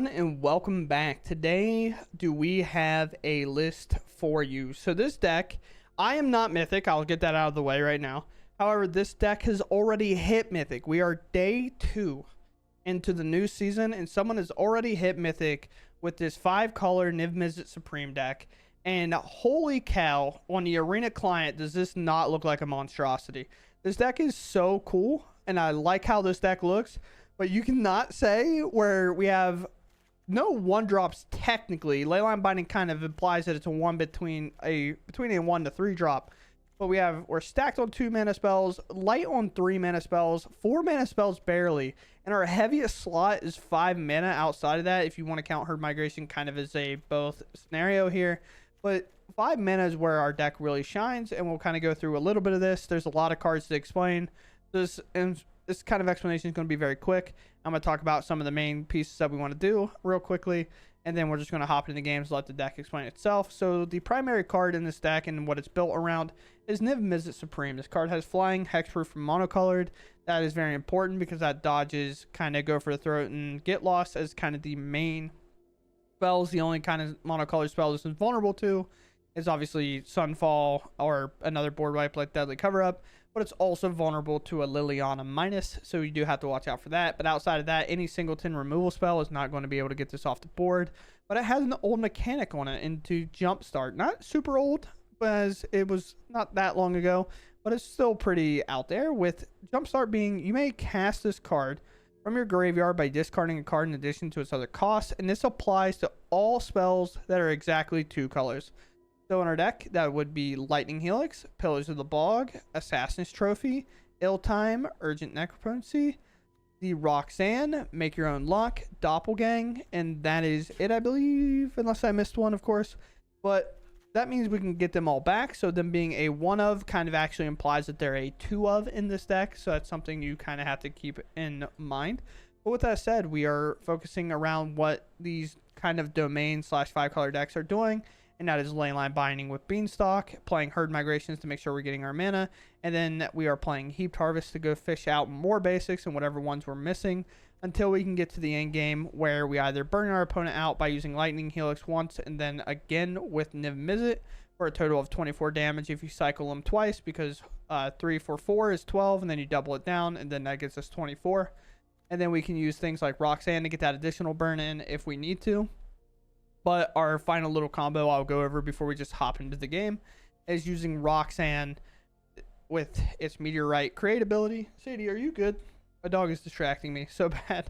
everyone, and welcome back. Today we have a list for you. So this deck, I am not Mythic, I'll get that out of the way right now. However, this deck has already hit Mythic. We are day 2 into the new season, and someone has already hit Mythic with this 5-color Niv-Mizzet Supreme deck. And holy cow, on the arena client, does this not look like a monstrosity. This deck is so cool, and I like how this deck looks. But you cannot say where we have no 1-drops technically. Leyline Binding kind of implies that it's a 1 between a 1 to 3 drop. But we're stacked on 2 mana spells, light on 3 mana spells, 4 mana spells barely. And our heaviest slot is 5 mana outside of that, if you want to count Herd Migration kind of as a both scenario here. But 5 mana is where our deck really shines, and we'll kind of go through a little bit of this. There's a lot of cards to explain. This kind of explanation is going to be very quick. I'm going to talk about some of the main pieces that we want to do real quickly, and then we're just going to hop into the games, let the deck explain itself. So the primary card in this deck and what it's built around is Niv-Mizzet Supreme. This card has flying, hexproof, and monocolored. That is very important because that dodges kind of go for the throat and get lost as kind of the main spells. The only kind of monocolored spell this is vulnerable to is obviously Sunfall or another board wipe like Deadly Cover Up. But it's also vulnerable to a Liliana minus, so you do have to watch out for that. But outside of that, any singleton removal spell is not going to be able to get this off the board. But it has an old mechanic on it into Jumpstart. Not super old, as it was not that long ago, but it's still pretty out there, with Jumpstart being, you may cast this card from your graveyard by discarding a card in addition to its other costs, and this applies to all spells that are exactly 2 colors. So in our deck, that would be Lightning Helix, Pillars of the Bog, Assassin's Trophy, Ill-Time, Urgent Necropsy, the Roxanne, Make Your Own Luck, Doppelgang, and that is it, I believe, unless I missed one, of course. But that means we can get them all back, so them being a 1 of kind of actually implies that they're a 2 of in this deck, so that's something you kind of have to keep in mind. But with that said, we are focusing around what these kind of domain / 5-color decks are doing. And that is Leyline Binding with Beanstalk, playing Herd Migrations to make sure we're getting our mana, and then we are playing Heaped Harvest to go fish out more basics and whatever ones we're missing until we can get to the end game where we either burn our opponent out by using Lightning Helix once and then again with Niv-Mizzet for a total of 24 damage if you cycle them twice, because 3 for 4 is 12, and then you double it down, and then that gets us 24. And then we can use things like Roxanne to get that additional burn in if we need to. But our final little combo I'll go over before we just hop into the game is using Roxanne with its Meteorite Create ability. Sadie, are you good? My dog is distracting me so bad.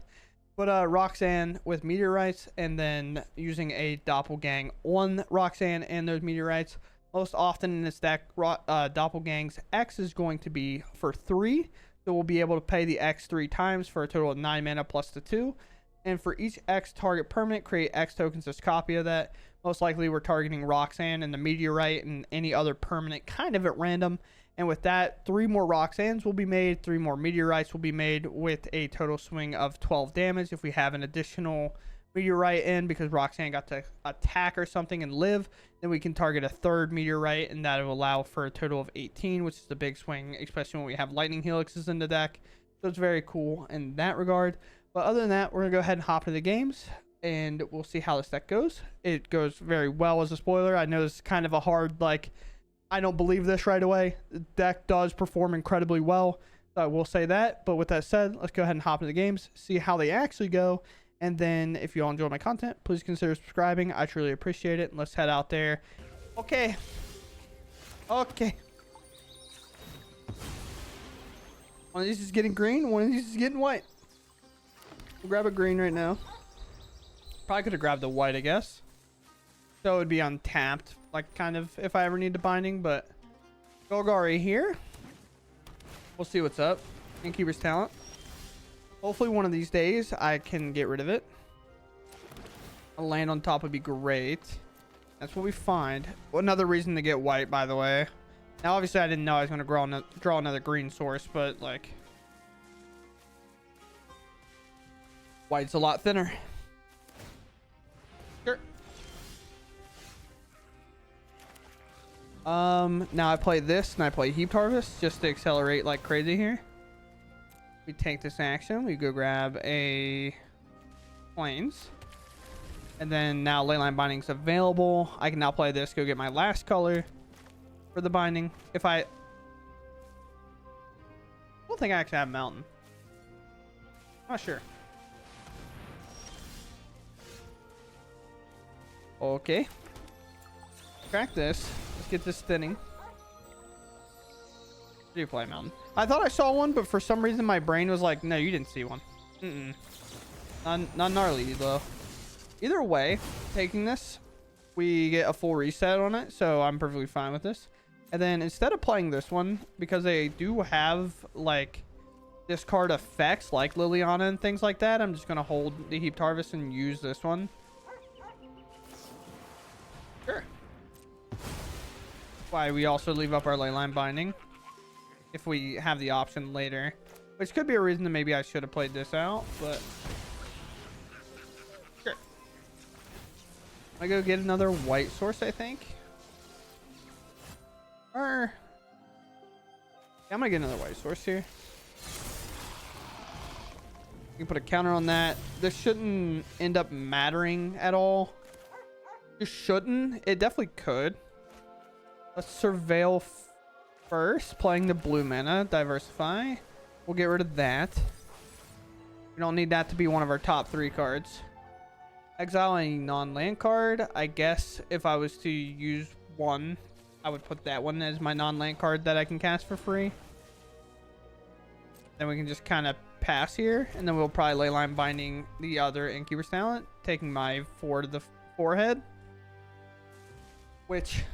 But Roxanne with Meteorites, and then using a Doppelgang on Roxanne and those Meteorites. Most often in this deck, Doppelgang's X is going to be for 3. So we'll be able to pay the X 3 times for a total of 9 mana plus the 2. And for each X target permanent, create X tokens as copy of that. Most likely we're targeting Roxanne and the Meteorite and any other permanent kind of at random. And with that, 3 more Roxannes will be made, 3 more Meteorites will be made, with a total swing of 12 damage. If we have an additional Meteorite in because Roxanne got to attack or something and live, then we can target a 3rd Meteorite, and that will allow for a total of 18, which is a big swing, especially when we have Lightning Helixes in the deck. So it's very cool in that regard. But other than that, we're going to go ahead and hop into the games, and we'll see how this deck goes. It goes very well as a spoiler. I know it's kind of a hard, I don't believe this right away. The deck does perform incredibly well, so I will say that. But with that said, let's go ahead and hop into the games, see how they actually go. And then if you all enjoy my content, please consider subscribing. I truly appreciate it. Let's head out there. Okay. One of these is getting green, one of these is getting white. We'll grab a green right now. Probably could have grabbed the white, I guess. So it would be untapped, kind of if I ever need the binding, but Golgari here. We'll see what's up. Innkeeper's Talent. Hopefully one of these days I can get rid of it. A land on top would be great. That's what we find. Another reason to get white, by the way. Now, obviously, I didn't know I was going to draw another green source, but, white's a lot thinner. Sure. Now I play this, and I play Heaped Harvest, just to accelerate like crazy here. We take this action. We go grab a Plains. And then now Leyline Binding's available. I can now play this, go get my last color for the binding. If I don't think I actually have Mountain. Not sure. Okay. Crack this. Let's get this thinning. Do you play Mountain? I thought I saw one, but for some reason my brain was like, no, you didn't see one. Not gnarly though. Either way, taking this, we get a full reset on it, so I'm perfectly fine with this. And then instead of playing this one, because they do have like discard effects like Liliana and things like that, I'm just gonna hold the Heaped Harvest and use this one. Sure. Why we also leave up our Leyline Binding if we have the option later, which could be a reason that maybe I should have played this out, but sure. I go get another white source, I think. Or yeah, I'm gonna get another white source here. You can put a counter on that. This shouldn't end up mattering at all. It shouldn't. It definitely could. Let's surveil first, playing the blue mana, diversify. We'll get rid of that. We don't need that to be one of our top 3 cards. Exile a non-land card. I guess if I was to use one, I would put that one as my non-land card that I can cast for free. Then we can just kind of pass here, and then we'll probably Leyline Binding the other Innkeeper's Talent, taking my 4 to the forehead. Which,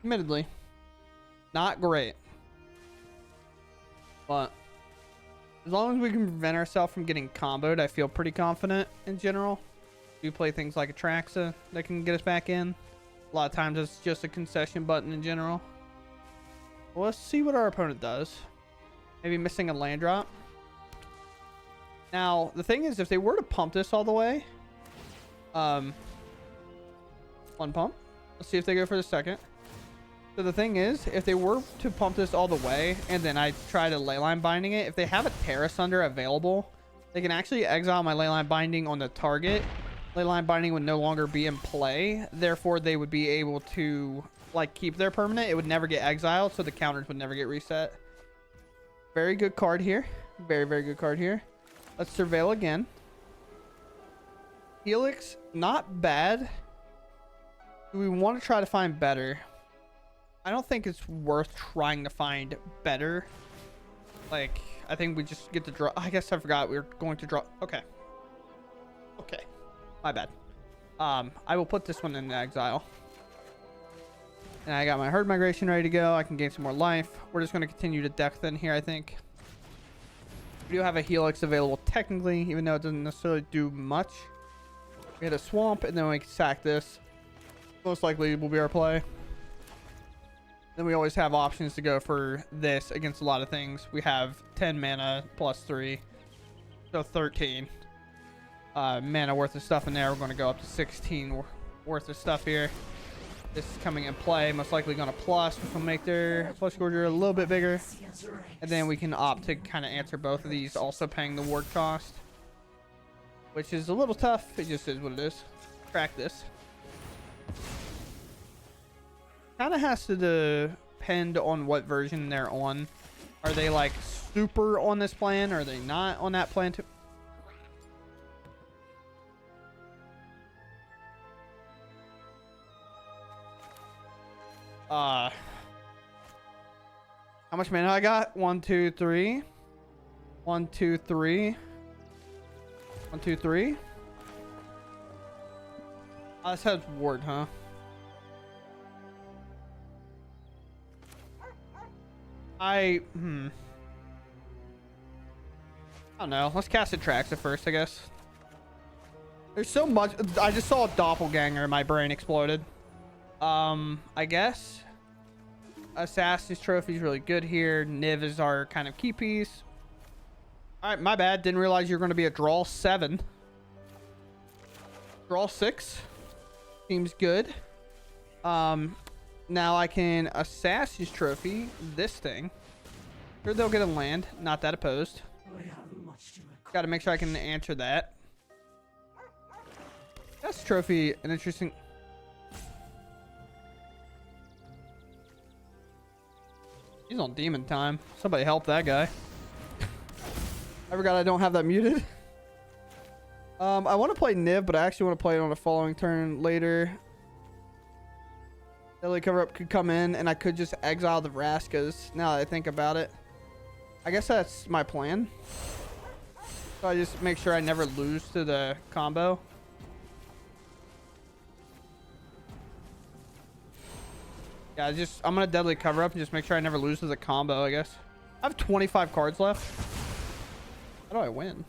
admittedly, not great. But as long as we can prevent ourselves from getting comboed, I feel pretty confident in general. We play things like Atraxa that can get us back in. A lot of times it's just a concession button in general. Well, let's see what our opponent does. Maybe missing a land drop. Now, the thing is, if they were to pump this all the way, one pump. Let's see if they go for the second. So the thing is, if they were to pump this all the way, and then I try to Leyline Binding it, if they have a Terra Sunder available, they can actually exile my Leyline Binding on the target. Leyline Binding would no longer be in play. Therefore, they would be able to like keep their permanent. It would never get exiled, so the counters would never get reset. Very good card here. Very, very good card here. Let's surveil again. Helix, not bad. Do we want to try to find better? I don't think it's worth trying to find better. Like, I think we just get to draw. I guess I forgot we were going to draw. Okay. Okay. My bad. I will put this one in exile. And I got my Herd Migration ready to go. I can gain some more life. We're just going to continue to deck thin here, I think. We do have a Helix available technically, even though it doesn't necessarily do much. We hit a Swamp, and then we can sack this. Most likely will be our play. Then we always have options to go for this against a lot of things. We have 10 mana plus 3. So 13 mana worth of stuff in there. We're going to go up to 16 worth of stuff here. This is coming in play. Most likely going to plus, which will make their plus Gorger a little bit bigger. And then we can opt to kind of answer both of these, also paying the ward cost. Which is a little tough. It just is what it is. Crack this. Kind of has to depend on what version they're on. Are they like super on this plan? Or are they not on that plan too? How much mana I got? 1, 2, 3. 1, 2, 3. 1, 2, 3. Oh, this has ward, huh? I don't know. Let's cast Atraxa first, I guess. There's so much. I just saw a doppelganger and my brain exploded. I guess Assassin's Trophy is really good here. Niv is our kind of key piece. All right, my bad. Didn't realize you were going to be a draw 7. Draw 6 seems good. Now I can Assassin's Trophy this thing. Sure, they'll get a land. Not that opposed. Got to make sure I can answer that. That's trophy an interesting. He's on demon time. Somebody help that guy. I forgot I don't have that muted. I want to play Niv, but I actually want to play it on the following turn later. Deadly cover up could come in, and I could just exile the Vraskas. Now that I think about it, I guess that's my plan. So I just make sure I never lose to the combo. Yeah, I'm gonna deadly cover up and just make sure I never lose to the combo, I guess. I have 25 cards left. How do I win?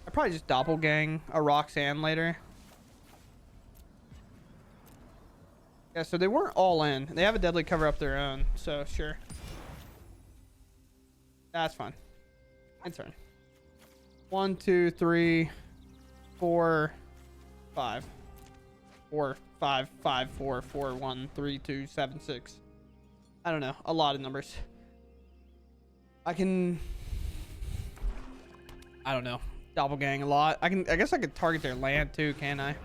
I probably just Doppelgang a Roxanne later. Yeah, so they weren't all in. They have a deadly cover up their own, so sure. That's fine. End turn. 1, 2, 3, 4, 5. 4, 5, 5, 4, 4, 1, 3, 2, 7, 6. I don't know. A lot of numbers. I don't know. Doppelgang a lot. I guess I could target their land too, can I?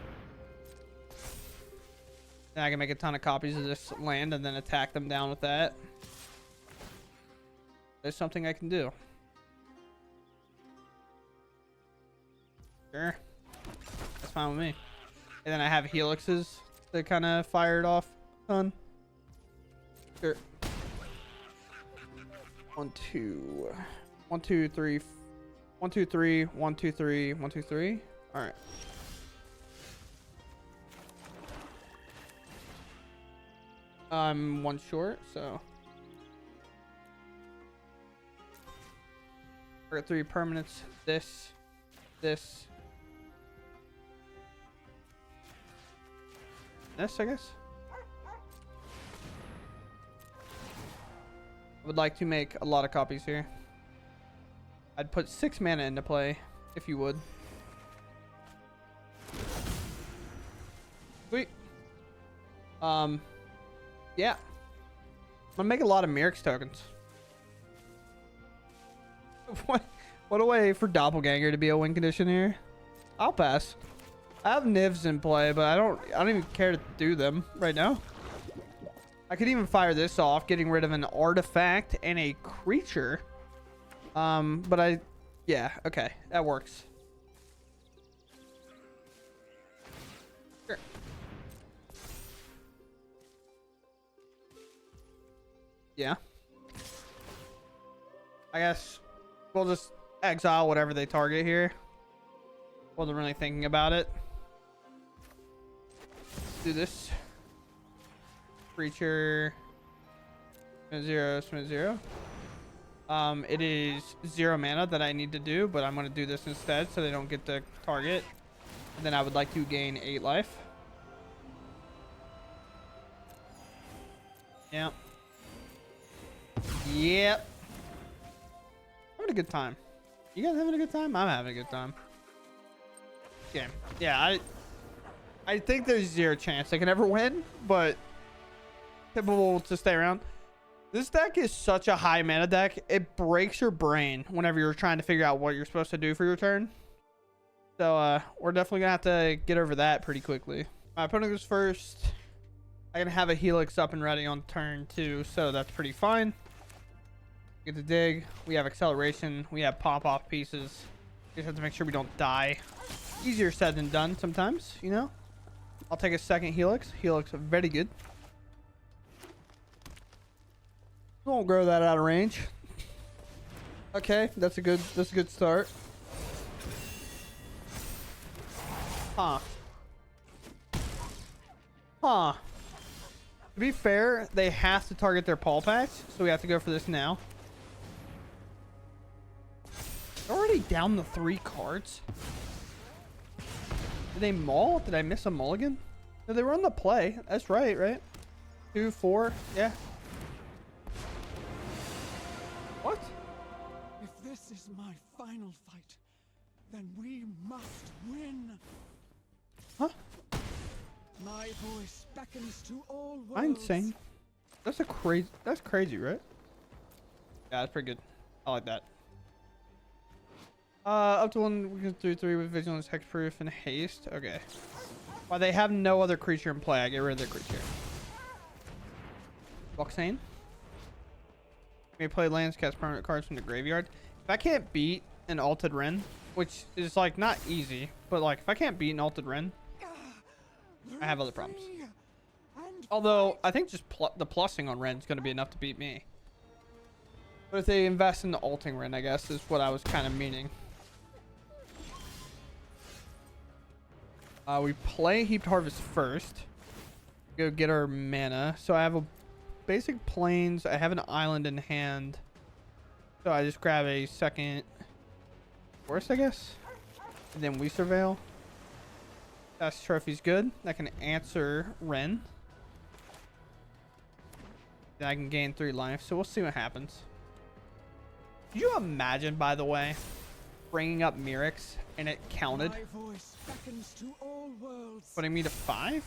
And I can make a ton of copies of this land and then attack them down with that. There's something I can do. Sure. That's fine with me. And then I have helixes that kind of fired off a ton. Sure. 1, 2. 1, 2, 3. 1, 2, 3. 1, 2, 3. 1, 2, 3. All right. I'm 1 short, so. We're at 3 permanents. This. This, I guess. I would like to make a lot of copies here. I'd put 6 mana into play, if you would. Sweet. Yeah. I'm gonna make a lot of Mirix tokens. What a way for Doppelganger to be a win condition here. I'll pass. I have Nivs in play, but I don't even care to do them right now. I could even fire this off, getting rid of an artifact and a creature. But yeah, okay, that works. Sure. Yeah. I guess we'll just exile whatever they target here. Wasn't really thinking about it. Do this. Creature. Spin 0, spin 0. It is 0 mana that I need to do, but I'm going to do this instead so they don't get the target. And then I would like to gain 8 life. Yeah. Yep. Having a good time. You guys having a good time? I'm having a good time. Game. Yeah, I think there's 0 chance they can ever win, but typical to stay around. This deck is such a high mana deck. It breaks your brain whenever you're trying to figure out what you're supposed to do for your turn. So we're definitely gonna have to get over that pretty quickly. My opponent goes first. I can have a Helix up and ready on turn 2, so that's pretty fine. Get the dig. We have acceleration. We have pop-off pieces. Just have to make sure we don't die. Easier said than done sometimes, you know. I'll take a second Helix. Helix, very good. Won't grow that out of range. Okay, that's a good start. Huh. To be fair, they have to target their Paul Packs, so we have to go for this now. They're already down the 3 cards. Did they maul? Did I miss a mulligan? No, they were on the play. That's right, right? 2, 4, yeah. What? If this is my final fight, then we must win. Huh? My voice beckons to all worlds. I'm insane. That's crazy, right? Yeah, that's pretty good. I like that. Up to one, we can do 3 with vigilance, hexproof, and haste. Okay. While they have no other creature in play, I get rid of the creature. Roxane. May play lands, cast permanent cards from the graveyard. If I can't beat an Alted Wren, which is like not easy, but like if I can't beat an Alted Wren, I have other problems. Although I think just the plussing on Wren is going to be enough to beat me. But if they invest in the alting Wren, I guess is what I was kind of meaning. We play Heaped Harvest first. Go get our mana. So I have a basic plains. I have an island in hand. So I just grab a second forest, I guess. And then we surveil. That's trophy's good. That can answer Wren. Then I can gain 3 life. So we'll see what happens. Could you imagine, by the way, bringing up Mirix and it counted? My voice beckons to all worlds. Putting me to 5?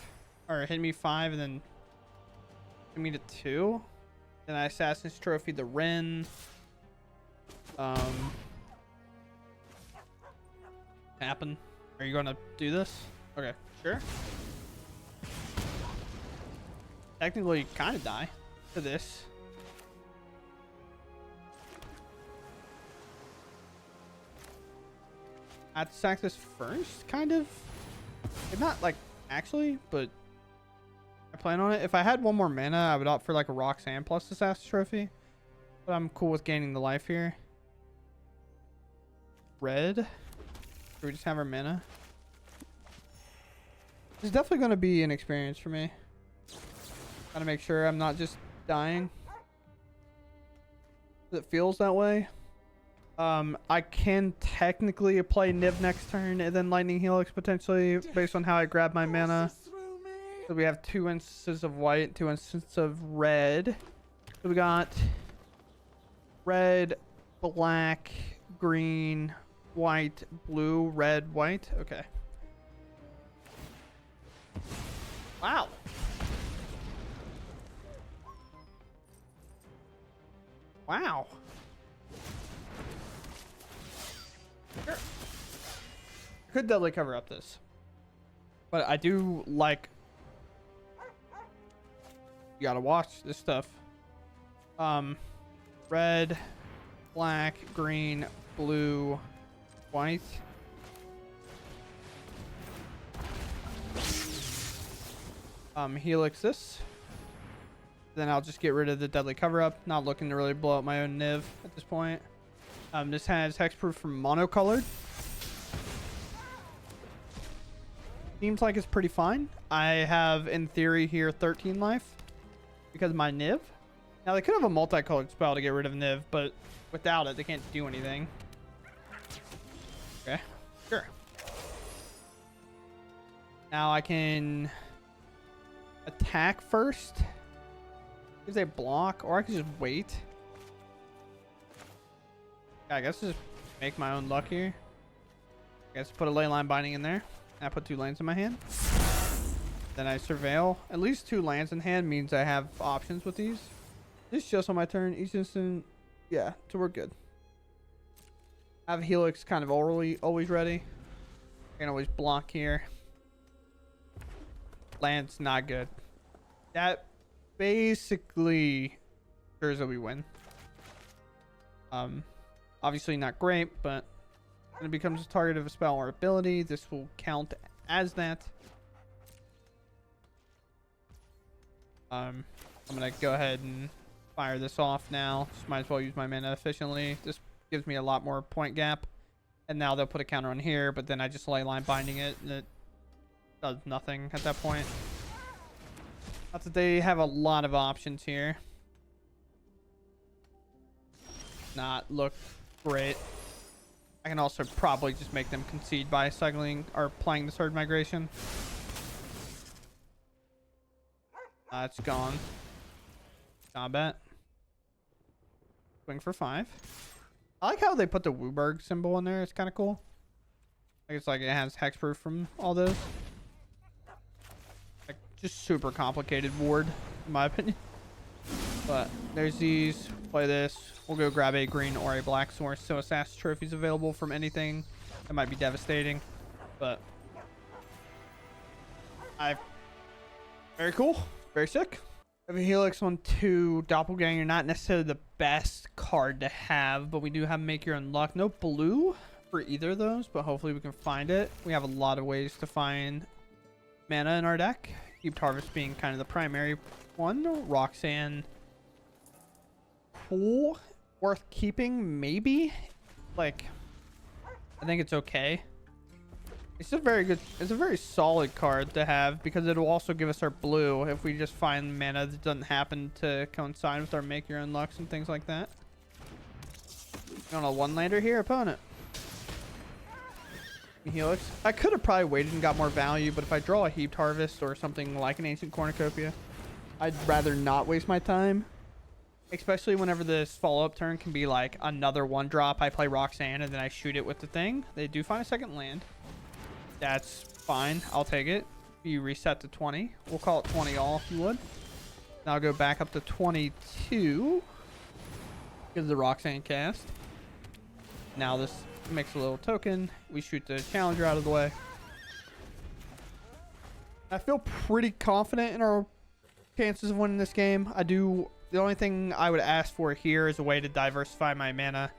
Or hitting me 5 and then putting me to 2? Then I Assassin's Trophy the Wren. Happen. Are you gonna do this? Okay, sure. Technically, kind of die to this. I have to sack this first, kind of. It's not like actually, but I plan on it. If I had 1 more mana, I would opt for like a Roxanne plus Assassin's Trophy. But I'm cool with gaining the life here. Red. Do we just have our mana? It's definitely going to be an experience for me. Gotta make sure I'm not just dying. It feels that way. I can technically play Niv next turn and then Lightning Helix potentially based on how I grab my mana. So we have 2 instances of white, 2 instances of red. So we got red, black, green, white, blue, red, white. Okay. Wow. Wow. Sure. Could definitely cover up this. But I do like... You gotta watch this stuff. Red, black, green, blue, white. Helix this. Then I'll just get rid of the deadly cover-up. Not looking to really blow up my own Niv at this point. This has hexproof from monocolored. Seems like it's pretty fine. I have, in theory, here 13 life because of my Niv. Now, they could have a multicolored spell to get rid of Niv, but without it, they can't do anything. Okay, sure. Now I can attack first. If they block, or I can just wait. Yeah, I guess just make my own luck here. I guess put a Leyline Binding in there. I put 2 lands in my hand. Then I surveil. At least 2 lands in hand means I have options with these. This is just on my turn. Each instant. Yeah, so we're good. I have Helix kind of always ready. I can always block here. Land's not good. That basically ensures that we win. Obviously not great, but when it becomes a target of a spell or ability, this will count as that. I'm gonna go ahead and fire this off now. Just might as well use my mana efficiently. This gives me a lot more point gap. And now they'll put a counter on here, but then I just Leyline Binding it, and it does nothing at that point. Not that they have a lot of options here. Not look great. I can also probably just make them concede by cycling or playing the Surge Migration. It's gone. Combat. Swing for 5. I like how they put the Wooburg symbol in there. It's kind of cool. I guess like it has hexproof from all those. Like just super complicated ward, in my opinion. But there's these. Play this. We'll go grab a green or a black source. So assassin trophies available from anything. That might be devastating, but very cool, very sick. I have a Helix on 2 Doppelgang. You're not necessarily the best card to have, but we do have Make Your Own Luck. No blue for either of those, but hopefully we can find it. We have a lot of ways to find mana in our deck. Heaped Harvest being kind of the primary one. Roxanne, cool, worth keeping, maybe. Like, I think it's okay. It's a very good, it's a very solid card to have because it'll also give us our blue if we just find mana that doesn't happen to coincide with our Make Your Own Lucks and things like that. On a 1-lander here, opponent. Helix. I could have probably waited and got more value, but if I draw a Heaped Harvest or something like an Ancient Cornucopia, I'd rather not waste my time. Especially whenever this follow-up turn can be like another 1-drop. I play Roxanne and then I shoot it with the thing. They do find a second land. That's fine. I'll take it. You reset to 20. We'll call it 20 all if you would. Now I'll go back up to 22. Because of the Roxanne cast. Now this makes a little token. We shoot the challenger out of the way. I feel pretty confident in our chances of winning this game. I do. The only thing I would ask for here is a way to diversify my mana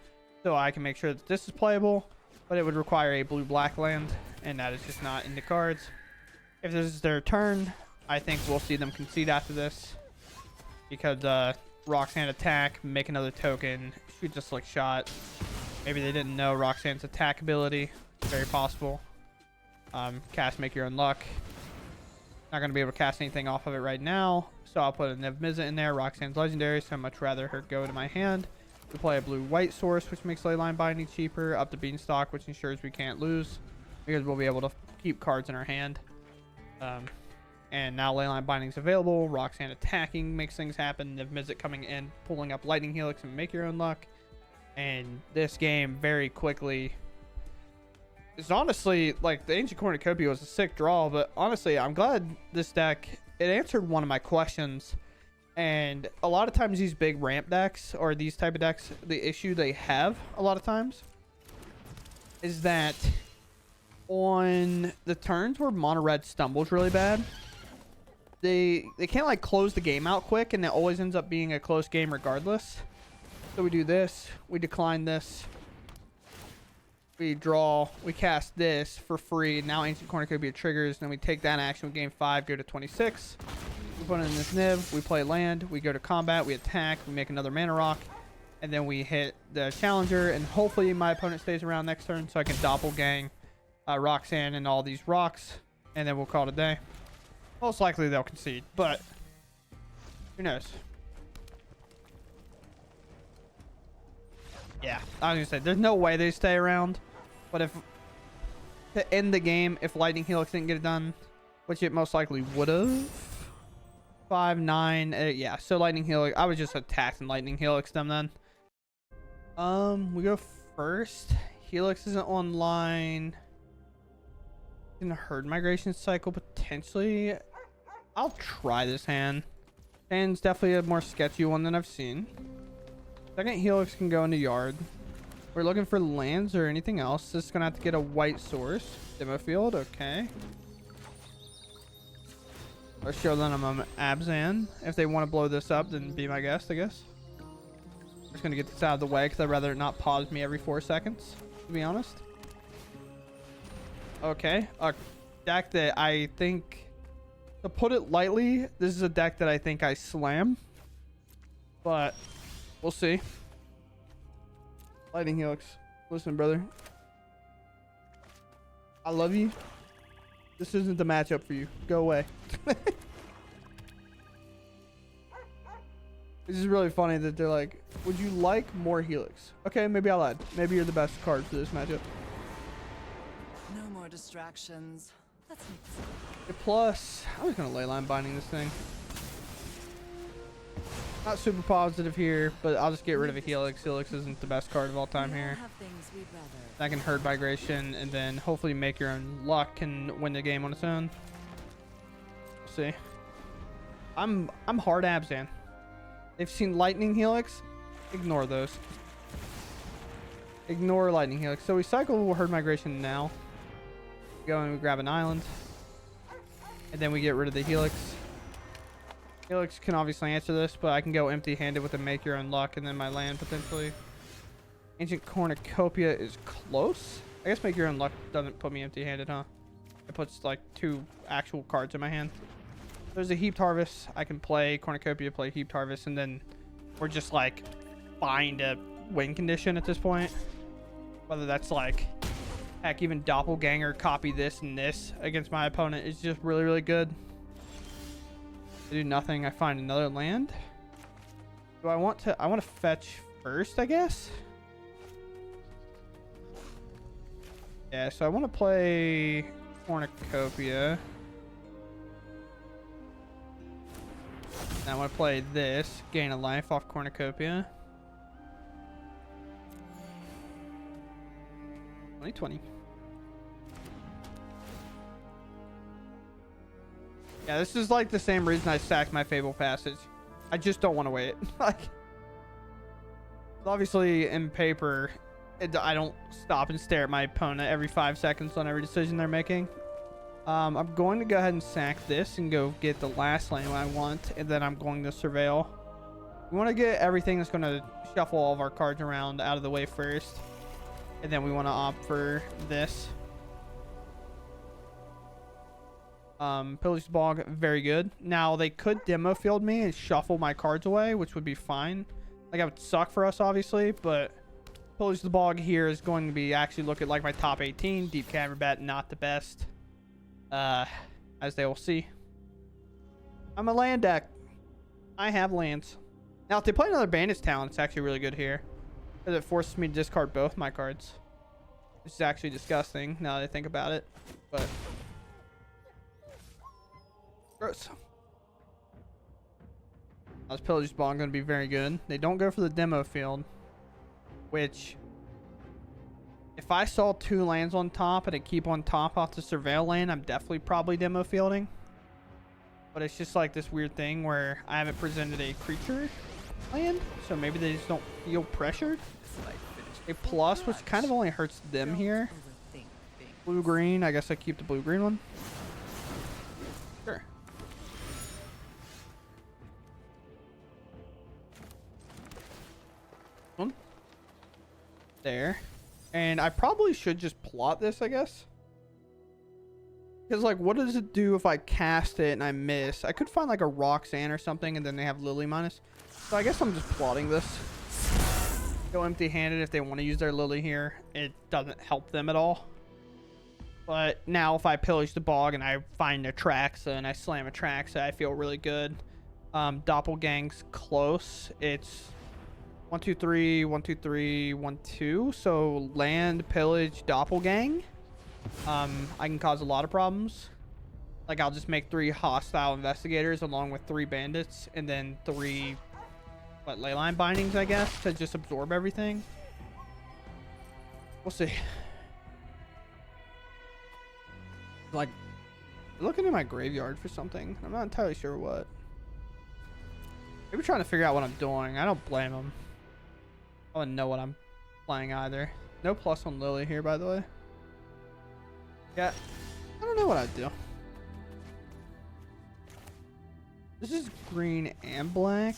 so I can make sure that this is playable, but it would require a blue-black land, and that is just not in the cards. If this is their turn, I think we'll see them concede after this because Roxanne attack, make another token, shoot a slick shot. Maybe they didn't know Roxanne's attack ability. Very possible. Cast Make Your Own Luck. Not going to be able to cast anything off of it right now, so I'll put a Niv-Mizzet in there. Roxanne's legendary, so I'd much rather her go to my hand. We play a blue-white source, which makes Leyline Binding cheaper. Up the Beanstalk, which ensures we can't lose because we'll be able to keep cards in our hand. And now Leyline Binding's available. Roxanne attacking makes things happen. Niv-Mizzet coming in, pulling up Lightning Helix and Make Your Own Luck. And this game very quickly is honestly, like, the Ancient Cornucopia was a sick draw, but honestly, I'm glad this deck, it answered one of my questions. And a lot of times these big ramp decks or these type of decks, the issue they have a lot of times is that on the turns where mono red stumbles really bad, they can't like close the game out quick, and it always ends up being a close game regardless. So we do this, we decline this, we draw, we cast this for free. Now Ancient Cornucopia triggers, then we take that action with game 5, go to 26. We put in this Niv, we play land, we go to combat, we attack, we make another mana rock, and then we hit the challenger, and hopefully my opponent stays around next turn so I can Doppelgang Roxanne and all these rocks, and then we'll call it a day. Most likely they'll concede, but who knows? Yeah, I was gonna say, there's no way they stay around, but if to end the game, if Lightning Helix didn't get it done, which it most likely would have, 5-9, yeah. So Lightning Helix, I was just attacking Lightning Helix them then. We go first. Helix isn't online. In a herd migration cycle potentially. I'll try this hand. Hand's definitely a more sketchy one than I've seen. Second Helix can go into yard. We're looking for lands or anything else. This is gonna have to get a white source. Demo field, okay. Let's show them I'm Abzan. If they want to blow this up, then be my guest, I guess. I'm just gonna get this out of the way because I'd rather it not pause me every 4 seconds, to be honest. Okay, a deck that I think, to put it lightly, this is a deck that I think I slam, but we'll see. Lightning Helix, listen, brother, I love you. This isn't the matchup for you. Go away. This is really funny that they're like, would you like more Helix? Okay, maybe I lied. Maybe you're the best card for this matchup. No more distractions. Let's make this A plus, I was gonna Leyline Binding this thing. Not super positive here, but I'll just get rid of a Helix. Helix isn't the best card of all time here. That can herd migration, and then hopefully Make Your Own Luck can win the game on its own. We'll see. I'm hard Abzan. They've seen Lightning Helix. Ignore those. Ignore Lightning Helix. So we cycle Herd Migration now. Go and we grab an island. And then we get rid of the Helix. Helix can obviously answer this, but I can go empty-handed with a Make Your Own Luck and then my land potentially. Ancient Cornucopia is close. I guess Make Your Own Luck doesn't put me empty-handed, huh? It puts like 2 actual cards in my hand. There's a Heaped Harvest. I can play Cornucopia, play Heaped Harvest, and then we're just like find a win condition at this point. Whether that's like, heck, even Doppelganger, copy this and this against my opponent is just really, really good. I do nothing. I find another land. Do I want to? I want to fetch first, I guess. Yeah, so I want to play Cornucopia. And I want to play this, gain a life off Cornucopia. 2020. Yeah, this is like the same reason I sacked my Fabled Passage. I just don't want to wait. Like, obviously in paper, I don't stop and stare at my opponent every 5 seconds on every decision they're making. I'm going to go ahead and sack this and go get the last lane I want, and then I'm going to surveil. We want to get everything that's going to shuffle all of our cards around out of the way first, and then we want to opt for this. Pillage the Bog, very good. Now they could demo field me and shuffle my cards away, which would be fine. Like, that would suck for us obviously, but Pillage the Bog here is going to be actually look at like my top 18. Deep Cavern Bat, not the best, as they will see. I'm a land deck. I have lands. Now if they play another Bandit's Talent, it's actually really good here, because it forces me to discard both my cards, which is actually disgusting now that I think about it, but gross. This Pillage Ball going to be very good. They don't go for the demo field, which, if I saw 2 lands on top and I keep on top off the surveil lane, I'm definitely probably demo fielding. But it's just like this weird thing where I haven't presented a creature land, so maybe they just don't feel pressured. A plus, which kind of only hurts them here. Blue-green, I guess I keep the blue-green one. Sure. One. There. And I probably should just plot this, I guess. Because, like, what does it do if I cast it and I miss? I could find, like, a Roxanne or something, and then they have Lily minus. So I guess I'm just plotting this. Go empty-handed if they want to use their Lily here. It doesn't help them at all. But now if I Pillage the Bog and I find Atraxa and I slam Atraxa, I feel really good. Doppelgang's close. It's 1, 2, 3, 1, 2, 3, 1, 2. So land, pillage, Doppelgang. I can cause a lot of problems. Like, I'll just make 3 hostile investigators along with 3 bandits, and then 3 Leyline Bindings, I guess, to just absorb everything. We'll see. Like, looking in my graveyard for something. I'm not entirely sure what. Maybe trying to figure out what I'm doing. I don't blame them. I wouldn't know what I'm playing either. No plus on Lily here, by the way. Yeah, I don't know what I'd do. This is green and black.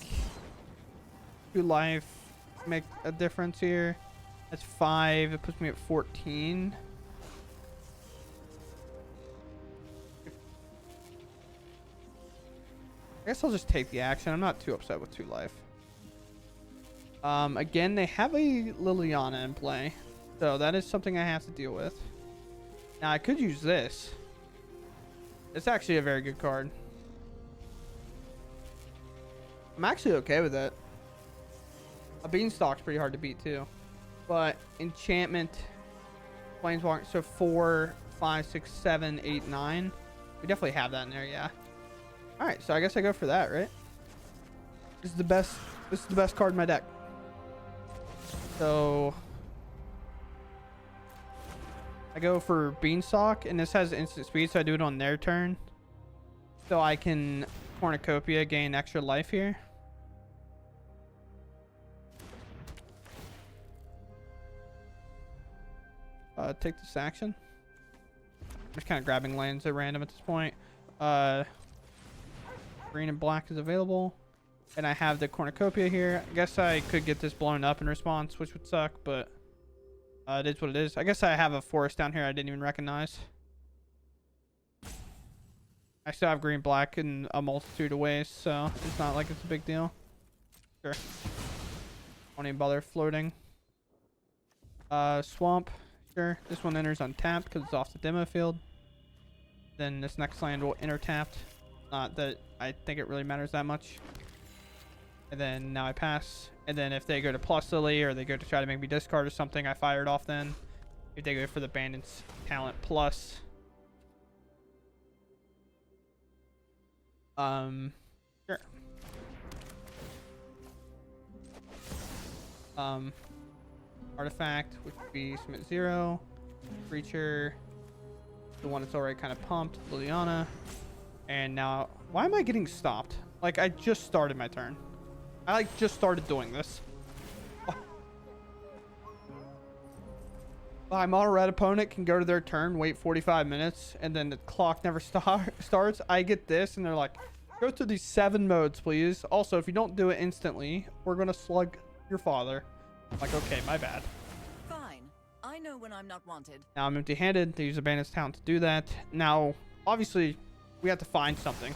2 life make a difference here. That's 5. It puts me at 14. I guess I'll just take the action. I'm not too upset with 2 life. Again, they have a Liliana in play, so that is something I have to deal with. Now, I could use this. It's actually a very good card. I'm actually okay with it. A Beanstalk's pretty hard to beat, too. But enchantment, Planeswalker, so 4, 5, 6, 7, 8, 9. We definitely have that in there, yeah. Alright, so I guess I go for that, right? This is the best card in my deck. So I go for Beanstalk, and this has instant speed, so I do it on their turn. So I can Cornucopia, gain extra life here. take this action. I'm just kind of grabbing lands at random at this point. Green and black is available. And I have the cornucopia here. I guess I could get this blown up in response, which would suck, but it is what it is. I guess I have a forest down here I didn't even recognize. I still have green black in a multitude of ways, so it's not like it's a big deal. Sure. Won't even bother floating. Swamp. Sure. This one enters untapped because it's off the demo field. Then this next land will enter tapped. Not that I think it really matters that much. And then now I pass. And then if they go to plus Lily or they go to try to make me discard or something, I fire it off then. If they go for the Bandit's talent plus. Sure. Artifact, which would be submit 0. Creature. The one that's already kind of pumped. Liliana. And now, why am I getting stopped? Like, I just started my turn. I like just started doing this. Oh. My mono red opponent can go to their turn, wait 45 minutes, and then the clock never starts. I get this, and they're like, go through these 7 modes, please. Also, if you don't do it instantly, we're going to slug your father. I'm like, okay, my bad. Fine. I know when I'm not wanted. Now I'm empty-handed. They use a Bandit's talent to do that. Now, obviously, we have to find something.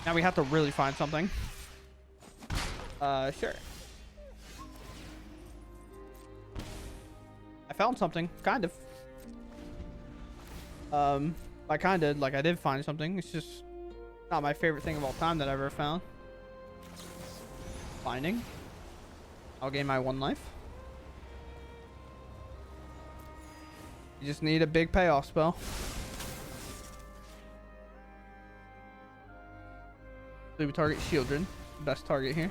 Now we have to really find something. Sure. I found something, kind of. I kind of, like, I did find something. It's just not my favorite thing of all time that I've ever found. Finding. I'll gain my 1 life. You just need a big payoff spell. We target Shieldred. Best target here.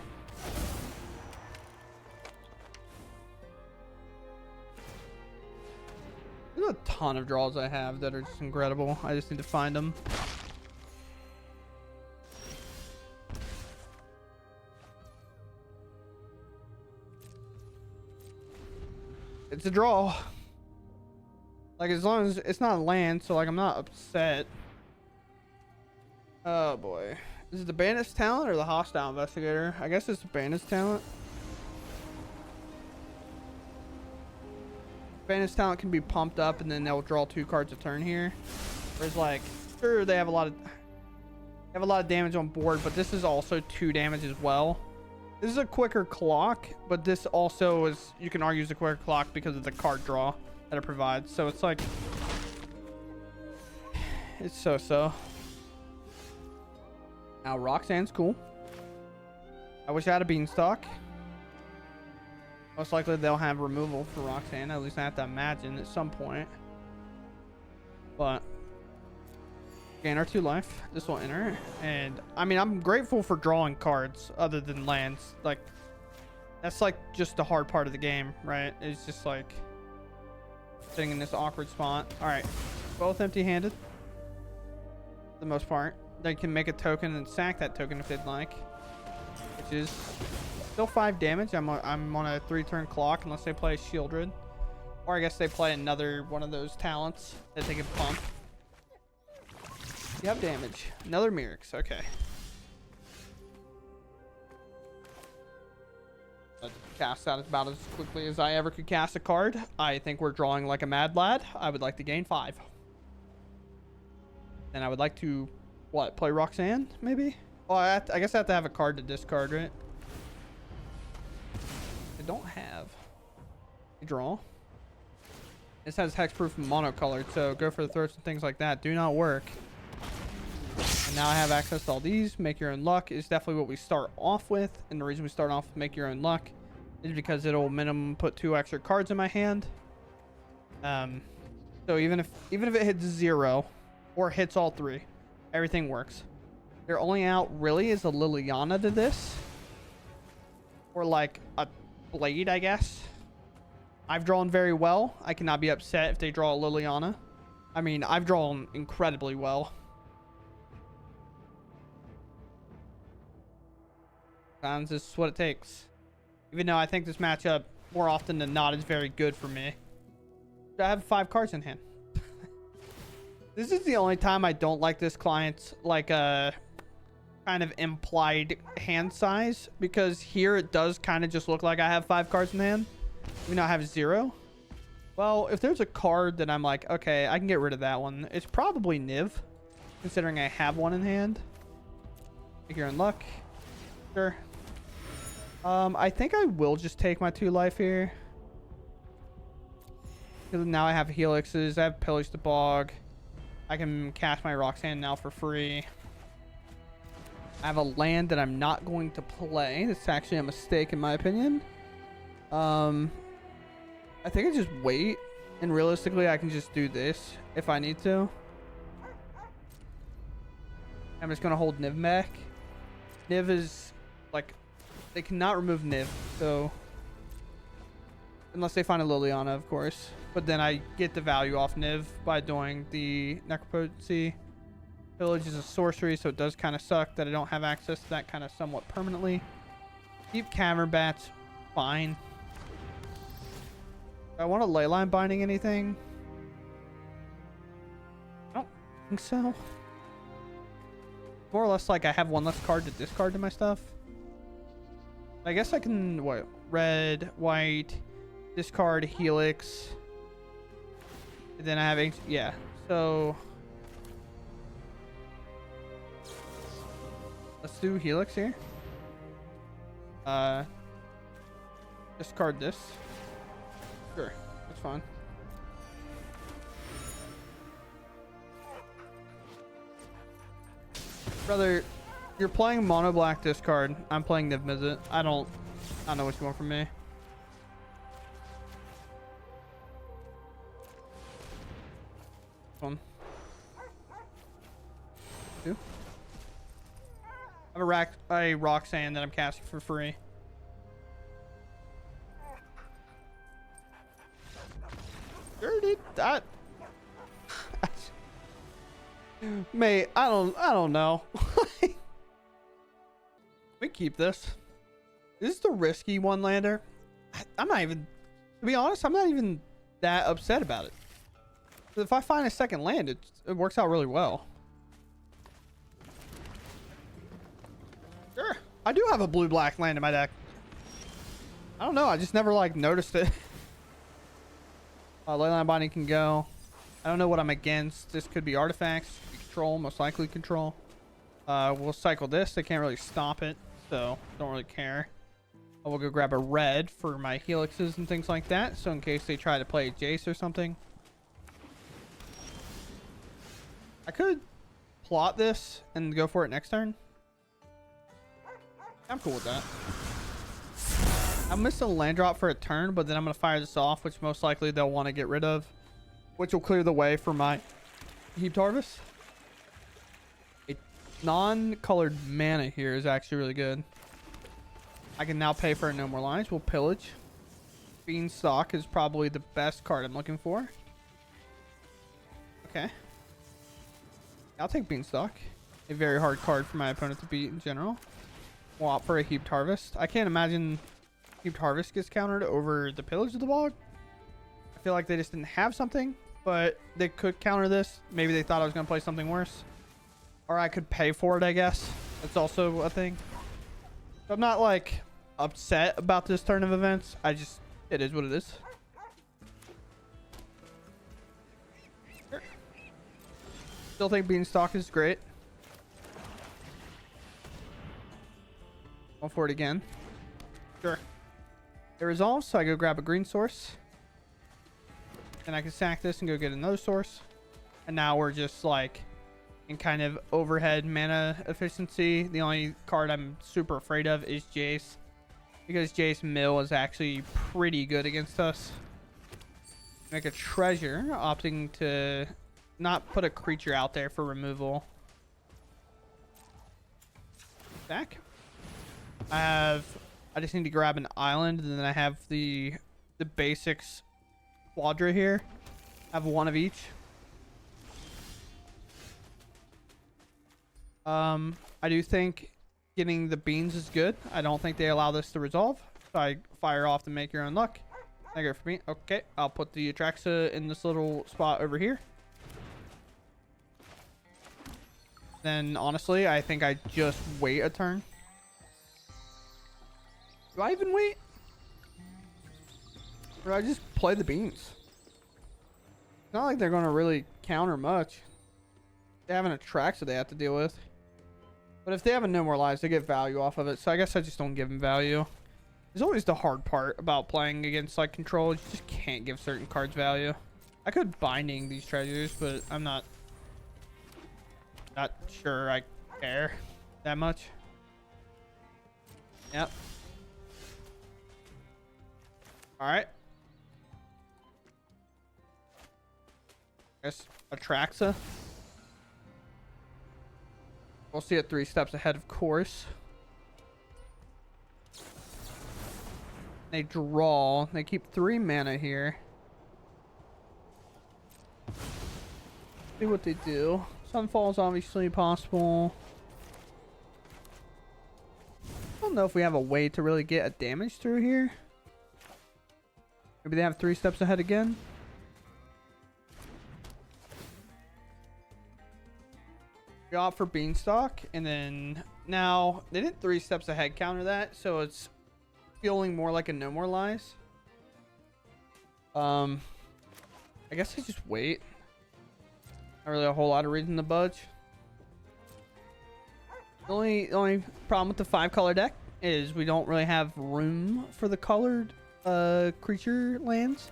There's a ton of draws I have that are just incredible. I just need to find them. It's a draw. Like, as long as it's not land, so like I'm not upset. Oh boy. Is it the Bandit's talent or the Hostile Investigator? I guess it's the Bandit's talent. Bandit's talent can be pumped up and then they'll draw 2 cards a turn here. Whereas, like, sure, they have a lot of damage on board, but this is also 2 damage as well. This is a quicker clock, but this also is, you can argue, is a quicker clock because of the card draw that it provides. So it's like, it's so. Now Roxanne's cool. I wish I had a Beanstalk. Most likely they'll have removal for Roxanne. At least I have to imagine at some point. But gain our 2 life. This will enter. And I mean, I'm grateful for drawing cards other than lands. Like, that's like just the hard part of the game, right? It's just like sitting in this awkward spot. All right, both empty-handed for the most part. They can make a token and sack that token if they'd like, which is still 5 damage. I'm on a 3-turn clock unless they play Shieldred, or I guess they play another one of those talents that they can pump. You have damage. Another Mirix. Okay. Let's cast that about as quickly as I ever could cast a card. I think we're drawing like a mad lad. I would like to gain 5. And I would like to, what, play Roxanne, maybe? Well, I guess I have to have a card to discard, right? I don't have a draw. This has hexproof and monocolored, so go for the throats and things like that do not work. And now I have access to all these. Make your own luck is definitely what we start off with, and the reason we start off with make your own luck is because it'll minimum put 2 extra cards in my hand. So even if it hits 0 or hits all 3, everything works. Your only out really is a Liliana to this, or like a Blade, I guess. I've drawn very well. I cannot be upset if they draw a Liliana. I mean, I've drawn incredibly well. Sometimes this is what it takes. Even though I think this matchup more often than not is very good for me. I have 5 cards in hand. This is the only time I don't like this client's like kind of implied hand size, because here it does kind of just look like I have 5 cards in hand, even though I have 0. Well, if there's a card that I'm like, okay, I can get rid of that one, it's probably Niv, considering I have one in hand. If you're in luck, sure. I think I will just take my 2 life here. Because now I have Helixes, I have Pillage the Bog. I can cast my Roxanne now for free. I have a land that I'm not going to play. That's actually a mistake in my opinion. I think I just wait. And realistically, I can just do this if I need to. I'm just going to hold Niv back. Niv is like... They cannot remove Niv, so... Unless they find a Liliana, of course. But then I get the value off Niv by doing the Necropsy. Village is a sorcery, so it does kind of suck that I don't have access to that kind of somewhat permanently. Keep Cavern Bats, fine. Do I want a Leyline Binding anything? I don't think so. More or less like I have one less card to discard to my stuff. I guess I can, what? Red, white, discard Helix. And then I have, yeah, so... Let's do Helix here. Discard this. Sure, that's fine. Brother, you're playing mono black discard. I'm playing Niv-Mizzet. I don't know what you want from me. One. 2. I have a Roxanne that I'm casting for free. Sure, dude. That. Mate, I don't know. We keep this. This is the risky one lander. I'm not even, to be honest, I'm not even that upset about it. If I find a second land, it works out really well. Sure. I do have a blue-black land in my deck. I don't know. I just never, like, noticed it. Leyline Binding can go. I don't know what I'm against. This could be artifacts. Control. Most likely control. We'll cycle this. They can't really stop it, so don't really care. I will go grab a red for my helixes and things like that, so in case they try to play Jace or something. I could plot this and go for it next turn. I'm cool with that. I'm missing a land drop for a turn, but then I'm going to fire this off, which most likely they'll want to get rid of, which will clear the way for my Heaped Harvest. A non-colored mana here is actually really good. I can now pay for No More Lines. We'll pillage. Beanstalk is probably the best card I'm looking for. Okay. I'll take Beanstalk. A very hard card for my opponent to beat in general. We'll opt for a Heaped Harvest. I can't imagine Heaped Harvest gets countered over the Pillage of the Bog. I feel like they just didn't have something, but they could counter this. Maybe they thought I was going to play something worse. Or I could pay for it, I guess. That's also a thing. So I'm not, like, upset about this turn of events. It is what it is. Sure. Still think Beanstalk is great. Going for it again. Sure. It resolves, so I go grab a green source. Then I can sack this and go get another source. And now we're just like in kind of overhead mana efficiency. The only card I'm super afraid of is Jace, because Jace Mill is actually pretty good against us. Make a treasure, opting to not put a creature out there for removal. Back. I just need to grab an island, and then I have the basics quadra here. I have one of each. I do think getting the beans is good. I don't think they allow this to resolve. So I fire off to make your own luck. Negative for me. Okay, I'll put the Atraxa in this little spot over here. Then, honestly, I think I just wait a turn. Do I even wait? Or do I just play the beans? It's not like they're going to really counter much. They have an Atraxa they have to deal with. But if they have a no more lives, they get value off of it. So I guess I just don't give them value. It's always the hard part about playing against like control. You just can't give certain cards value. I could binding these treasures, but I'm not sure I care that much. Yep. All right. Guess Atraxa. We'll see it 3 steps ahead, of course. They draw. They keep 3 mana here. See what they do. Sunfall is obviously possible. I don't know if we have a way to really get a damage through here. Maybe they have 3 steps ahead again. We opt for Beanstalk, and then now they did 3 steps ahead counter that, so it's feeling more like a no more lies. I guess I just wait. Not really a whole lot of reason to budge. The only problem with the 5-color deck is we don't really have room for the colored creature lands.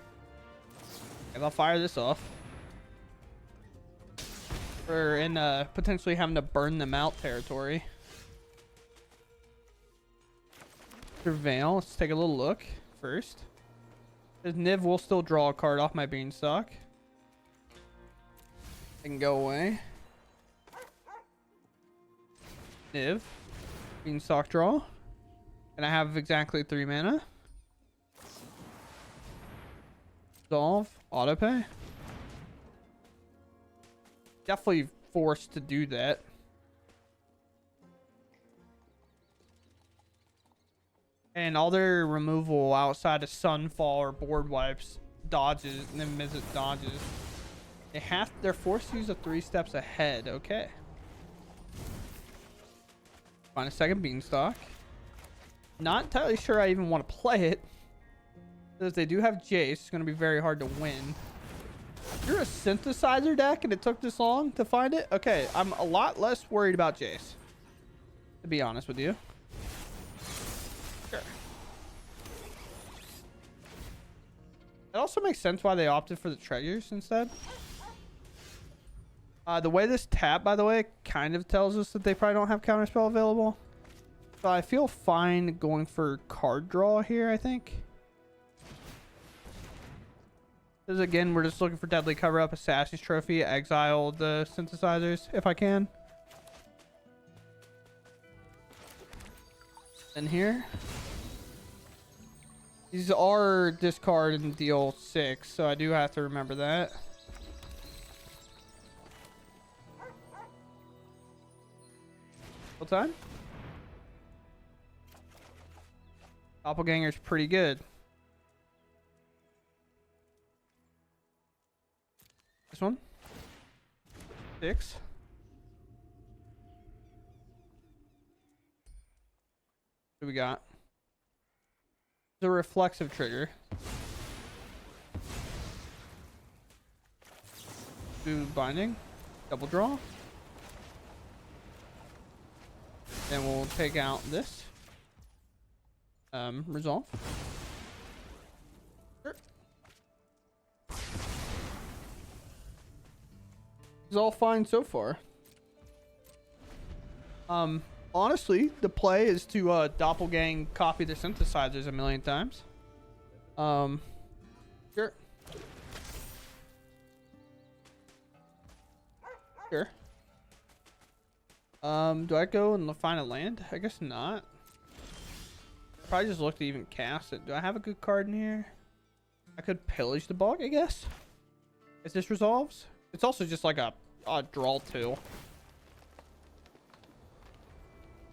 Okay, I'll fire this off. We're in potentially having to burn them out territory. Surveil. Let's take a little look first. This Niv will still draw a card off my Beanstalk. It can go away. Niv. Beanstalk draw. And I have exactly 3 mana. Resolve. Autopay. Definitely forced to do that. And all their removal outside of Sunfall or board wipes dodges, Niv-Mizzet dodges. They're forced to use a 3 steps ahead. Okay. Find a second Beanstalk. Not entirely sure I even want to play it. Because they do have Jace. It's going to be very hard to win. You're a synthesizer deck and it took this long to find it? Okay, I'm a lot less worried about Jace, to be honest with you. Sure. It also makes sense why they opted for the treasures instead. The way this tap, by the way, kind of tells us that they probably don't have counterspell available. So I feel fine going for card draw here, I think. Because again, we're just looking for Deadly Cover Up, Assassin's Trophy, exile the synthesizers if I can. And here. These are discard and deal 6, so I do have to remember that. Full time? Doppelganger's pretty good. This one. 6. What do we got? The reflexive trigger. Do binding. Double draw. Then we'll take out this. Resolve. Sure. It's all fine so far. Honestly, the play is to Doppelgang copy the synthesizers a million times. Sure. Sure. Do I go and find a land? I guess not. Probably just look to even cast it. Do I have a good card in here? I could pillage the bog, I guess. If this resolves. It's also just like a draw 2.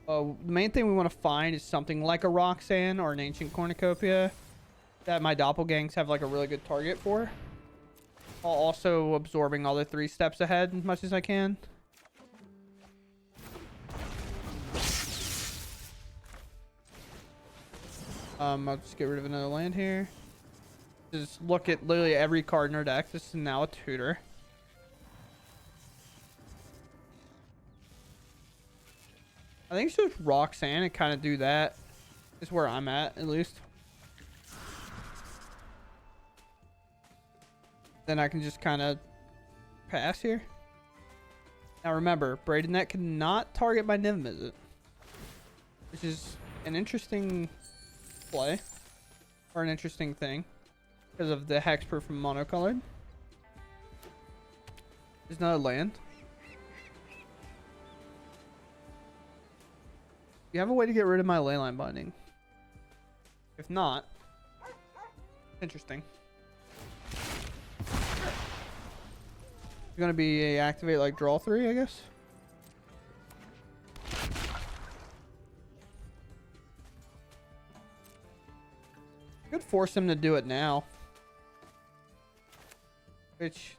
The main thing we want to find is something like a Roxanne or an Ancient Cornucopia. that my Doppelgangs have like a really good target for, while also absorbing all the 3 steps ahead as much as I can. I'll just get rid of another land here. Just look at literally every card in our deck. This is now a tutor. I think it's just Roxanne and kind of do that. Is where I'm at least. Then I can just kind of pass here. Now remember, Braided Net cannot target my Niv-Mizzet, which is an interesting play, or an interesting thing, because of the hexproof from monocolored. There's another land. You have a way to get rid of my Leyline Binding? If not, interesting. It's gonna be a activate like draw 3, I guess. Could force him to do it now, which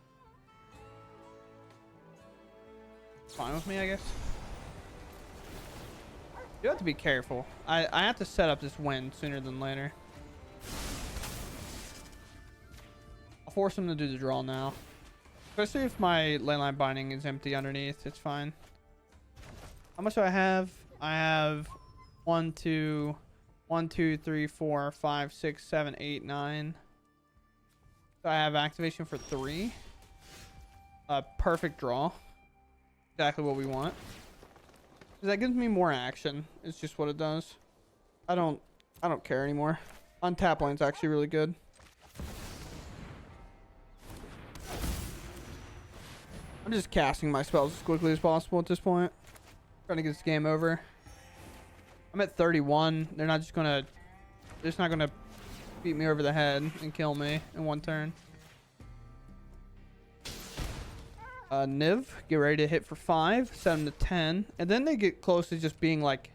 is fine with me, I guess. You have to be careful. I have to set up this win sooner than later. I'll force him to do the draw now. Especially if my Leyline Binding is empty underneath. It's fine. How much do I have? I have 1, 2, 3, 4, 5, 6, 7, 8, 9. So I have activation for 3. Perfect draw. Exactly what we want. That gives me more action. It's just what it does. I don't care anymore. Untap lane's actually really good. I'm just casting my spells as quickly as possible at this point. Trying to get this game over. I'm at 31. They're just not gonna beat me over the head and kill me in one turn. Niv, get ready to hit for 5, 7 to 10, and then they get close to just being like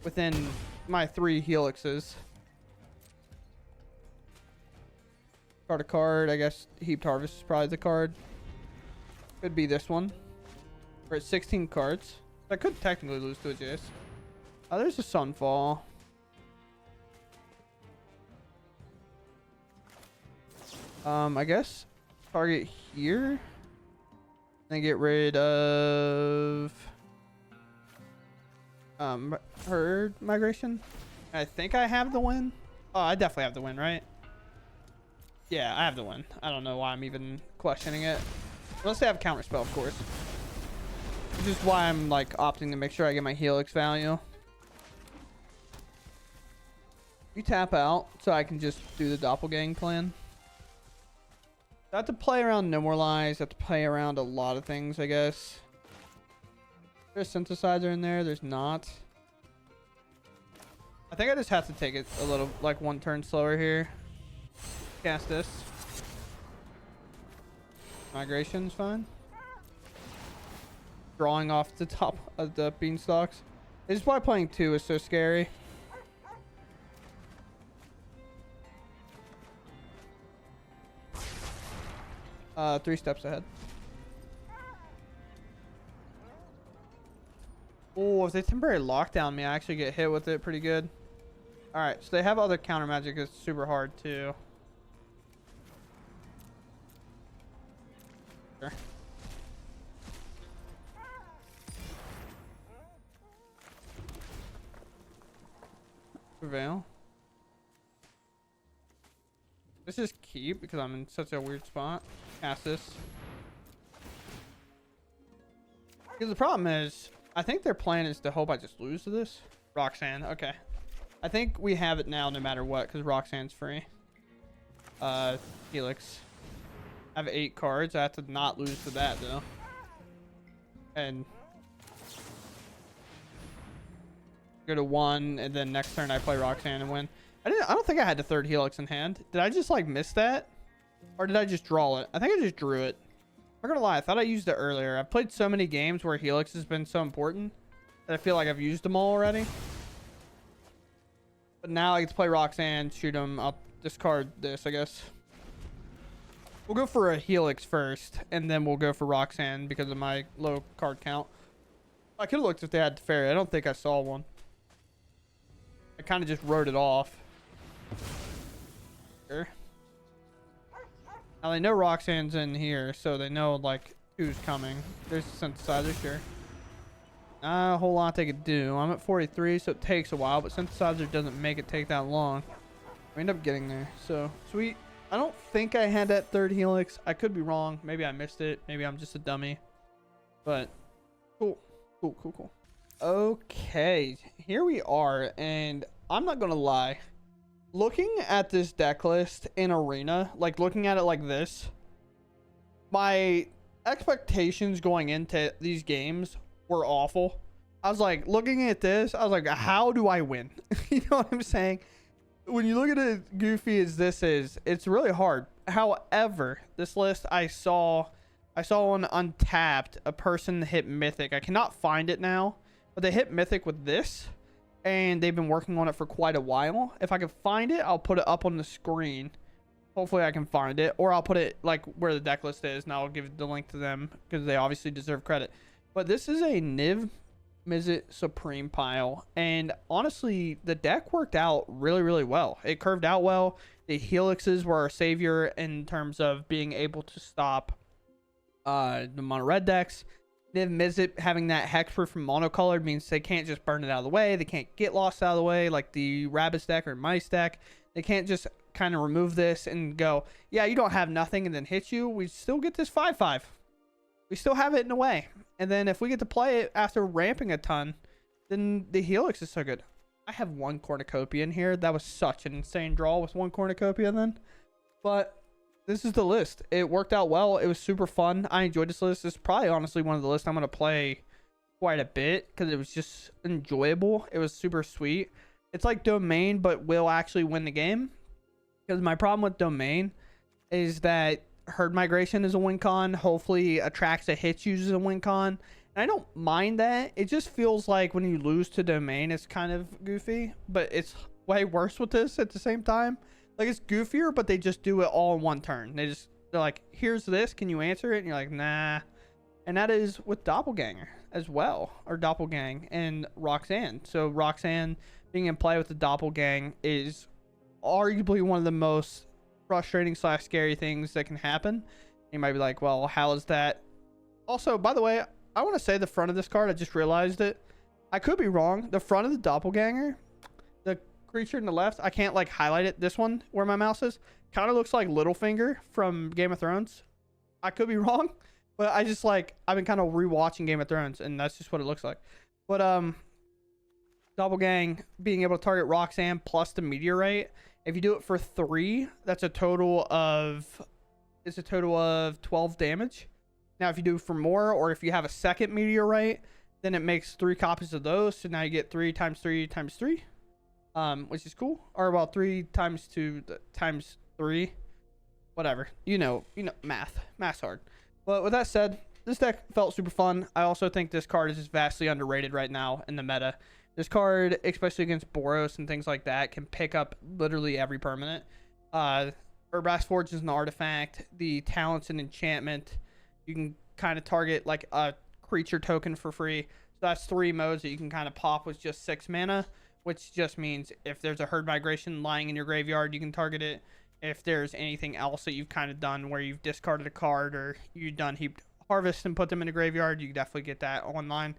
within my 3 helixes. Card a card, I guess Heaped Harvest is probably the card. Could be this one. We're at 16 cards. I could technically lose to a Jace. Oh, there's a Sunfall. I guess target here. And get rid of Herd Migration. I think I have the win. Oh, I definitely have the win, right? Yeah, I have the win. I don't know why I'm even questioning it. Unless they have counterspell, of course. Which is why I'm like opting to make sure I get my Helix value. You tap out so I can just do the Doppelgang plan. I have to play around No More Lies. I have to play around a lot of things, I guess. There's a synthesizer in there. There's not. I think I just have to take it a little, like 1 turn slower here. Cast this. Migration's fine. Drawing off the top of the beanstalks. This is why playing 2 is so scary. 3 steps ahead. Oh, if they temporary lockdown me, I actually get hit with it pretty good. Alright, so they have other counter magic that's super hard too. Sure. Prevail. Let's just keep because I'm in such a weird spot. Cast this. Because the problem is, I think their plan is to hope I just lose to this. Roxanne, okay. I think we have it now no matter what because Roxanne's free. Helix. I have 8 cards. I have to not lose to that though. And go to 1 and then next turn I play Roxanne and win. I don't think I had the 3rd Helix in hand. Did I just like miss that? Or did I just draw it? I think I just drew it. I'm not gonna lie, I thought I used it earlier. I've played so many games where Helix has been so important that I feel like I've used them all already. But now I get to play Roxanne, shoot them, I'll discard this, I guess. We'll go for a Helix first, and then we'll go for Roxanne because of my low card count. I could have looked if they had Fairy. I don't think I saw one. I kind of just wrote it off. Sure. Now they know Roxanne's in here, so they know like who's coming. There's the synthesizer, sure. Not a whole lot they could do. I'm at 43, so it takes a while, but synthesizer doesn't make it take that long. We end up getting there, so sweet. I don't think I had that third Helix. I could be wrong. Maybe I missed it. Maybe I'm just a dummy. But cool. Cool. Okay, here we are, and I'm not gonna lie. Looking at this deck list in Arena, like looking at it like this, my expectations going into these games were awful. I was like, looking at this, I was like, how do I win? You know what I'm saying? When you look at it goofy as this is, it's really hard. However, this list I saw on Untapped, a person hit Mythic. I cannot find it now, but they hit Mythic with this, and they've been working on it for quite a while. If I can find it, I'll put it up on the screen. Hopefully I can find it, or I'll put it like where the deck list is, and I'll give the link to them because they obviously deserve credit. But this is a Niv-Mizzet Supreme pile, and honestly the deck worked out really well. It curved out well. The Helixes were our savior in terms of being able to stop the mono red decks. Niv-Mizzet having that hexproof from monocolored means they can't just burn it out of the way. They can't get lost out of the way like the Rabbits deck or Mice deck. They can't just kind of remove this and go, yeah, you don't have nothing, and then hit you. We still get this 5/5. We still have it in a way. And then if we get to play it after ramping a ton, then the Helix is so good. I have one cornucopia in here. That was such an insane draw with one cornucopia then. But this is the list. It worked out well. It was super fun. I enjoyed this list. This is probably honestly one of the lists I'm going to play quite a bit because it was just enjoyable. It was super sweet. It's like Domain, but will actually win the game. Because my problem with Domain is that herd migration is a win con. Hopefully Atraxa hits uses a win con. And I don't mind that. It just feels like when you lose to Domain, it's kind of goofy. But it's way worse with this at the same time. Like, it's goofier, but they just do it all in one turn. They're like, here's this. Can you answer it? And you're like, nah. And that is with Doppelganger as well. Or Doppelgang and Roxanne. So Roxanne being in play with the Doppelgang is arguably one of the most frustrating / scary things that can happen. You might be like, well, how is that? Also, by the way, I want to say the front of this card. I just realized it. I could be wrong. The front of the Doppelganger, the creature in the left, I can't like highlight it. This one where my mouse is kind of looks like Littlefinger from Game of Thrones. I could be wrong, but I just like, I've been kind of rewatching Game of Thrones, and that's just what it looks like. But Doppelgang being able to target Roxanne plus the Meteorite. If you do it for 3, that's a total of 12 damage. Now, if you do for more, or if you have a second Meteorite, then it makes 3 copies of those. So now you get 3 times 3 times 3, which is cool. Or about 3 times 2 times 3, whatever. You know, math's hard. But with that said, this deck felt super fun. I also think this card is just vastly underrated right now in the meta. This card, especially against Boros and things like that, can pick up literally every permanent. Urbrass Forge is an artifact. The talents and enchantment, you can kind of target like a creature token for free. So that's 3 modes that you can kind of pop with just 6 mana, which just means if there's a herd migration lying in your graveyard, you can target it. If there's anything else that you've kind of done where you've discarded a card or you've done heaped harvest and put them in a graveyard, you definitely get that online.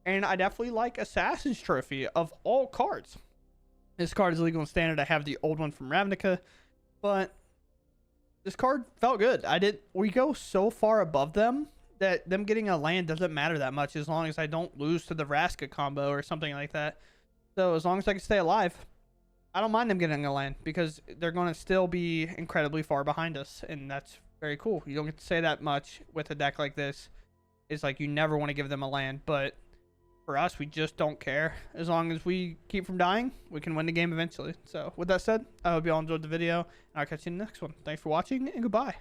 And I definitely like Assassin's Trophy of all cards. This card is legal and standard. I have the old one from Ravnica, but this card felt good. We go so far above them that them getting a land doesn't matter that much as long as I don't lose to the Vraska combo or something like that. So as long as I can stay alive, I don't mind them getting a land because they're going to still be incredibly far behind us, and that's very cool. You don't get to say that much with a deck like this. It's like you never want to give them a land, but for us, we just don't care. As long as we keep from dying, we can win the game eventually. So with that said, I hope you all enjoyed the video, and I'll catch you in the next one. Thanks for watching, and goodbye.